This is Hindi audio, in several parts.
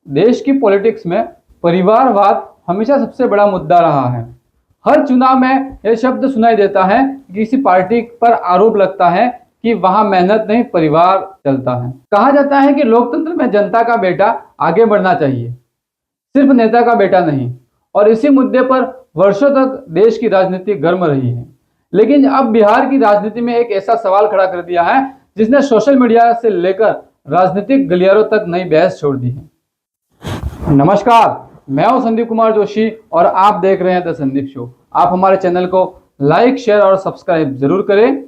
देश की पॉलिटिक्स में परिवारवाद हमेशा सबसे बड़ा मुद्दा रहा है। हर चुनाव में यह शब्द सुनाई देता है, किसी पार्टी पर आरोप लगता है कि वहां मेहनत नहीं परिवार चलता है। कहा जाता है कि लोकतंत्र में जनता का बेटा आगे बढ़ना चाहिए, सिर्फ नेता का बेटा नहीं। और इसी मुद्दे पर वर्षों तक देश की राजनीति गर्म रही है। लेकिन अब बिहार की राजनीति में एक ऐसा सवाल खड़ा कर दिया है जिसने सोशल मीडिया से लेकर राजनीतिक गलियारों तक नई बहस छोड़ दी है। नमस्कार, मैं हूं संदीप कुमार जोशी और आप देख रहे हैं द संदीप शो। आप हमारे चैनल को लाइक, शेयर और सब्सक्राइब जरूर करें।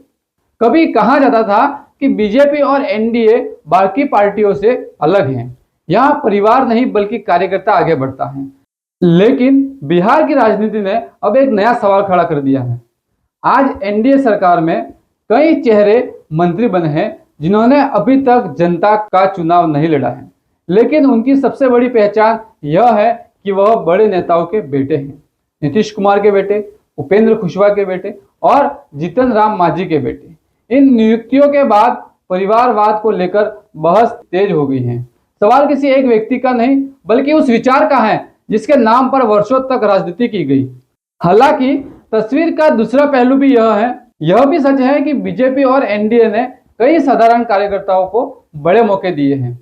कभी कहा जाता था कि बीजेपी और एनडीए बाकी पार्टियों से अलग हैं। यहाँ परिवार नहीं बल्कि कार्यकर्ता आगे बढ़ता है। लेकिन बिहार की राजनीति ने अब एक नया सवाल खड़ा कर दिया है। आज एनडीए सरकार में कई चेहरे मंत्री बने हैं जिन्होंने अभी तक जनता का चुनाव नहीं लड़ा है, लेकिन उनकी सबसे बड़ी पहचान यह है कि वह बड़े नेताओं के बेटे हैं। नीतीश कुमार के बेटे, उपेंद्र कुशवाहा के बेटे और जीतन राम मांझी के बेटे। इन नियुक्तियों के बाद परिवारवाद को लेकर बहस तेज हो गई है। सवाल किसी एक व्यक्ति का नहीं बल्कि उस विचार का है जिसके नाम पर वर्षों तक राजनीति की गई। हालांकि तस्वीर का दूसरा पहलू भी यह भी सच है कि बीजेपी और एनडीए ने कई साधारण कार्यकर्ताओं को बड़े मौके दिए हैं।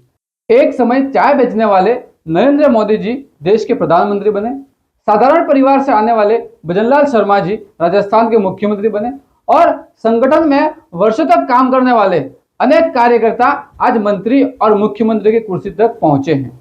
एक समय चाय बेचने वाले नरेंद्र मोदी जी देश के प्रधानमंत्री बने। साधारण परिवार से आने वाले भजनलाल शर्मा जी राजस्थान के मुख्यमंत्री बने और संगठन में वर्षों तक काम करने वाले अनेक कार्यकर्ता आज मंत्री और मुख्यमंत्री की कुर्सी तक पहुंचे हैं।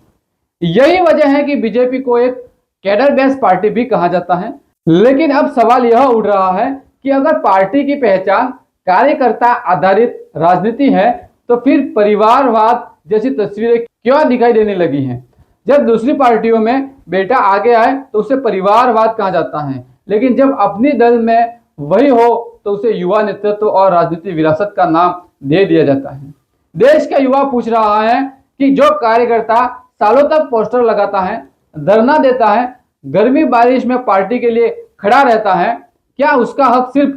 यही वजह है कि बीजेपी को एक कैडर बेस्ड पार्टी भी कहा जाता है। लेकिन अब सवाल यह उठ रहा है कि अगर पार्टी की पहचान कार्यकर्ता आधारित राजनीति है तो फिर परिवारवाद जैसी तस्वीरें क्यों दिखाई देने लगी हैं। जब दूसरी पार्टियों में बेटा आगे आए तो उसे परिवारवाद कहा जाता है, लेकिन जब अपनी दल में वही हो तो उसे युवा नेतृत्व और राजनीति विरासत का नाम दे दिया जाता है। देश का युवा पूछ रहा है कि जो कार्यकर्ता सालों तक पोस्टर लगाता है, धरना देता है, गर्मी बारिश में पार्टी के लिए खड़ा रहता है, क्या उसका हक सिर्फ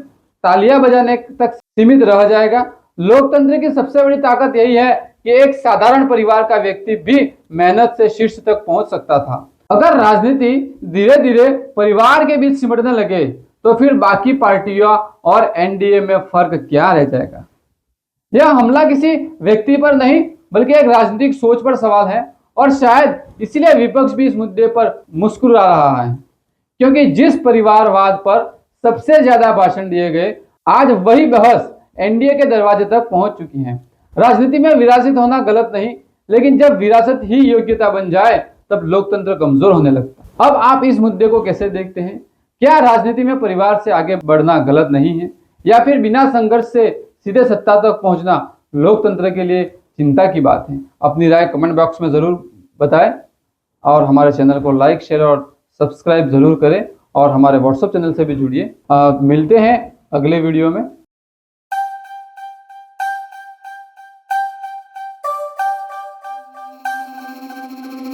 तालियां बजाने तक सीमित रह जाएगा? लोकतंत्र की सबसे बड़ी ताकत यही है कि एक साधारण परिवार का व्यक्ति भी मेहनत से शीर्ष तक पहुंच सकता था। अगर राजनीति धीरे धीरे परिवार के बीच सिमटने लगे तो फिर बाकी पार्टियों और एनडीए में फर्क क्या रह जाएगा? यह हमला किसी व्यक्ति पर नहीं बल्कि एक राजनीतिक सोच पर सवाल है और शायद इसीलिए विपक्ष भी इस मुद्दे पर मुस्कुरा रहा है, क्योंकि जिस परिवारवाद पर सबसे ज्यादा भाषण दिए गए, आज वही बहस एनडीए के दरवाजे तक पहुंच चुकी है। राजनीति में विरासत होना गलत नहीं, लेकिन जब विरासत ही योग्यता बन जाए तब लोकतंत्र कमजोर होने लगता है। अब आप इस मुद्दे को कैसे देखते हैं? क्या राजनीति में परिवार से आगे बढ़ना गलत नहीं है, या फिर बिना संघर्ष से सीधे सत्ता तक पहुंचना लोकतंत्र के लिए चिंता की बात है? अपनी राय कमेंट बॉक्स में जरूर बताएं और हमारे चैनल को लाइक, शेयर और सब्सक्राइब जरूर करें और हमारे व्हाट्सएप चैनल से भी जुड़िए। मिलते हैं अगले वीडियो में।